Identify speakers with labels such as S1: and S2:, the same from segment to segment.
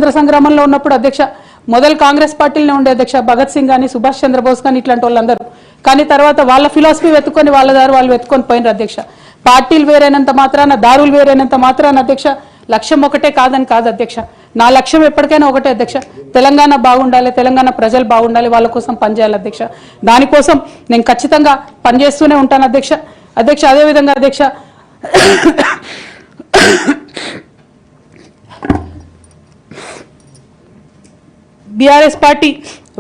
S1: స్వాతంత్ర సంగ్రామంలో ఉన్నప్పుడు అధ్యక్ష మొదలు కాంగ్రెస్ పార్టీలోనే ఉండే అధ్యక్ష భగత్ సింగ్ కానీ సుభాష్ చంద్రబోస్ కానీ ఇట్లాంటి వాళ్ళందరూ. కానీ తర్వాత వాళ్ళ ఫిలాసఫీ వెతుక్కొని వాళ్ళ దారి వాళ్ళు వెతుక్కొని పోయినారు అధ్యక్ష. పార్టీలు వేరైనంత మాత్రాన దారులు వేరైనంత మాత్రాన అధ్యక్ష లక్ష్యం ఒకటే కాదని కాదు అధ్యక్ష. నా లక్ష్యం ఎప్పటికైనా ఒకటే అధ్యక్ష, తెలంగాణ బాగుండాలి, తెలంగాణ ప్రజలు బాగుండాలి, వాళ్ళ కోసం పనిచేయాలి అధ్యక్ష. దానికోసం నేను ఖచ్చితంగా పనిచేస్తూనే ఉంటాను అధ్యక్ష. అధ్యక్ష అదేవిధంగా అధ్యక్ష బీఆర్ఎస్ పార్టీ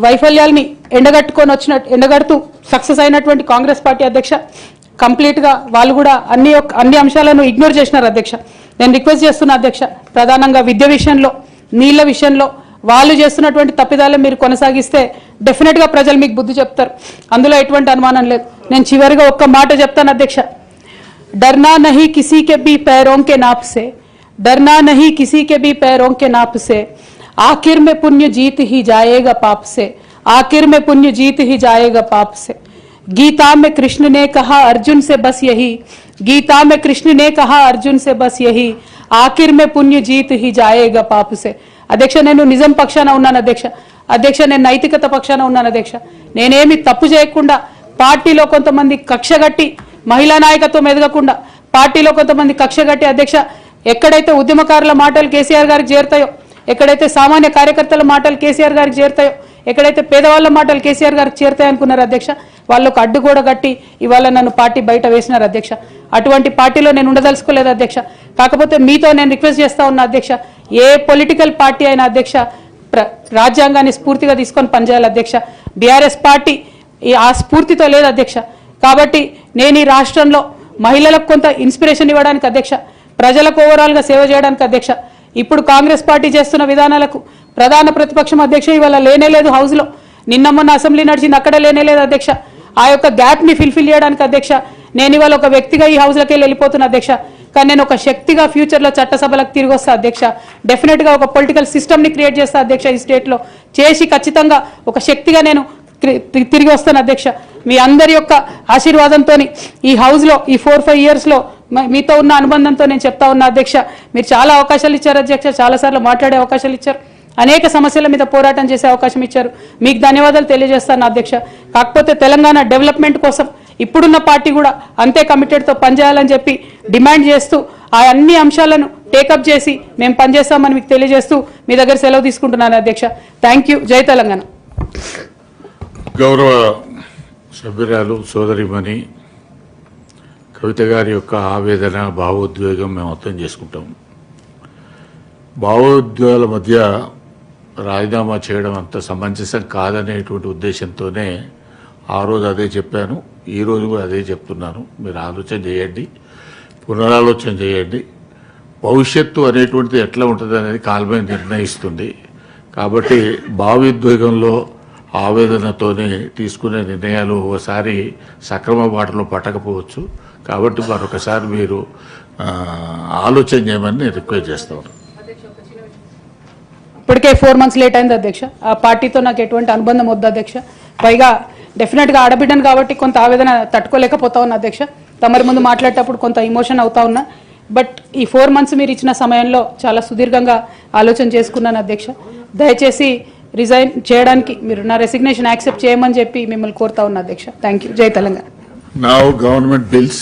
S1: వైఫల్యాల్ని ఎండగడుతూ సక్సెస్ అయినటువంటి కాంగ్రెస్ పార్టీ అధ్యక్ష కంప్లీట్గా వాళ్ళు కూడా అన్ని అంశాలను ఇగ్నోర్ చేసినారు అధ్యక్ష. నేను రిక్వెస్ట్ చేస్తున్నా అధ్యక్ష, ప్రధానంగా విద్య విషయంలో, నీళ్ల విషయంలో వాళ్ళు చేస్తున్నటువంటి తప్పిదాలే మీరు కొనసాగిస్తే డెఫినెట్గా ప్రజలు మీకు బుద్ధి చెప్తారు, అందులో ఎటువంటి అనుమానం లేదు. నేను చివరిగా ఒక్క మాట చెప్తాను అధ్యక్ష, डरना नहीं किसी के भी पैरों के नाप से, डरना नहीं किसी के भी पैरों के नाप से, आखिर में पुण्य जीत ही जाएगा पाप से, आखिर में पुण्य जीत ही जाएगा पाप से. गीता में कृष्ण ने कहा अर्जुन से बस यही, गीता में कृष्ण ने कहा अर्जुन से बस यही, आखिर में पुण्य जीत ही जाएगा पाप से. అధ్యక్ష నేను నిజం పక్షాన ఉన్నాను అధ్యక్ష. అధ్యక్ష నేను నైతికత పక్షాన ఉన్నాను అధ్యక్ష. నేనేమి తప్పు చేయకుండా పార్టీలో కొంతమంది కక్షగట్టి మహిళా నాయకత్వం ఎదగకుండా పార్టీలో కొంతమంది కక్షగట్టి అధ్యక్ష ఎక్కడైతే ఉద్యమకారుల మాటలు కేసీఆర్ గారికి చేరుతాయో, ఎక్కడైతే సామాన్య కార్యకర్తల మాటలు కేసీఆర్ గారికి చేరుతాయో, ఎక్కడైతే పేదవాళ్ళ మాటలు కేసీఆర్ గారికి చేరుతాయి అనుకున్నారు అధ్యక్ష, వాళ్ళకు అడ్డు కూడా కట్టి ఇవాళ నన్ను పార్టీ బయట వేసినారు అధ్యక్ష. అటువంటి పార్టీలో నేను ఉండదలుచుకోలేదు అధ్యక్ష. కాకపోతే మీతో నేను రిక్వెస్ట్ చేస్తా ఉన్నా అధ్యక్ష, ఏ పొలిటికల్ పార్టీ అయినా అధ్యక్ష రాజ్యాంగాన్ని స్ఫూర్తిగా తీసుకొని పనిచేయాలి అధ్యక్ష. బీఆర్ఎస్ పార్టీ ఆ స్ఫూర్తితో లేదు అధ్యక్ష. కాబట్టి నేను ఈ రాష్ట్రంలో మహిళలకు కొంత ఇన్స్పిరేషన్ ఇవ్వడానికి అధ్యక్ష, ప్రజలకు ఓవరాల్గా సేవ చేయడానికి అధ్యక్ష, ఇప్పుడు కాంగ్రెస్ పార్టీ చేస్తున్న విధానాలకు ప్రధాన ప్రతిపక్షం అధ్యక్ష ఇవాళ లేనేలేదు హౌస్లో, నిన్న మొన్న అసెంబ్లీ నడిచింది అక్కడ లేనేలేదు అధ్యక్ష. ఆ యొక్క గ్యాప్ని ఫిల్ఫిల్ చేయడానికి అధ్యక్ష నేను ఇవాళ ఒక వ్యక్తిగా ఈ హౌస్లోకి వెళ్ళిపోతున్నా అధ్యక్ష. కానీ నేను ఒక శక్తిగా ఫ్యూచర్లో చట్టసభలకు తిరిగి వస్తా అధ్యక్ష. డెఫినెట్గా ఒక పొలిటికల్ సిస్టమ్ని క్రియేట్ చేస్తా అధ్యక్ష ఈ స్టేట్లో, చేసి ఖచ్చితంగా ఒక శక్తిగా నేను తిరిగి వస్తాను అధ్యక్ష. మీ అందరి యొక్క ఆశీర్వాదంతో ఈ హౌస్లో ఈ 4-5 ఇయర్స్లో మీతో ఉన్న అనుబంధంతో నేను చెప్తా ఉన్నా అధ్యక్ష, మీరు చాలా అవకాశాలు ఇచ్చారు అధ్యక్ష, చాలాసార్లు మాట్లాడే అవకాశాలు ఇచ్చారు, అనేక సమస్యల మీద పోరాటం చేసే అవకాశం ఇచ్చారు, మీకు ధన్యవాదాలు తెలియజేస్తాను అధ్యక్ష. కాకపోతే తెలంగాణ డెవలప్మెంట్ కోసం ఇప్పుడున్న పార్టీ కూడా అంతే కమిటెడ్తో పనిచేయాలని చెప్పి డిమాండ్ చేస్తూ ఆ అన్ని అంశాలను టేకప్ చేసి మేము పనిచేస్తామని మీకు తెలియజేస్తూ మీ దగ్గర సెలవు తీసుకుంటున్నాను అధ్యక్ష. Thank you. జై తెలంగాణ.
S2: గౌరవ సభ్యురాలు సోదరిమణి కవిత గారి యొక్క ఆవేదన, భావోద్వేగం మేము అర్థం చేసుకుంటాం. భావోద్వేగాల మధ్య రాజీనామా చేయడం అంత సమంజసం కాదనేటువంటి ఉద్దేశంతోనే ఆ రోజు అదే చెప్పాను, ఈరోజు కూడా అదే చెప్తున్నాను. మీరు ఆలోచన చేయండి, పునరాలోచన చేయండి. భవిష్యత్తు అనేటువంటిది ఎట్లా ఉంటుంది అనేది కాలమే నిర్ణయిస్తుంది. కాబట్టి భావోద్వేగంలో ఆవేదనతోనే తీసుకునే నిర్ణయాలు ఒకసారి సక్రమ బాటలో పట్టకపోవచ్చు. కాబట్టి మరొకసారి మీరు ఆలోచన చేయమని నేను రిక్వెస్ట్ చేస్తాను.
S1: ఇప్పటికే 4 months లేట్ అయింది అధ్యక్ష. ఆ పార్టీతో నాకు ఎటువంటి అనుబంధం వద్దు అధ్యక్ష. పైగా డెఫినెట్గా ఆడబిడ్డను కాబట్టి కొంత ఆవేదన తట్టుకోలేకపోతా ఉన్నా అధ్యక్ష. తమరి ముందు మాట్లాడేటప్పుడు కొంత ఇమోషన్ అవుతా ఉన్నా. బట్ ఈ 4 months మీరు ఇచ్చిన సమయంలో చాలా సుదీర్ఘంగా ఆలోచన చేసుకున్నాను అధ్యక్ష. దయచేసి రిజైన్ చేయడానికి మీరు నా రెసిగ్నేషన్ యాక్సెప్ట్ చేయమని చెప్పి మిమ్మల్ని కోరుతా ఉన్నా అధ్యక్ష. Thank you. జై తెలంగాణ.
S2: Now government bills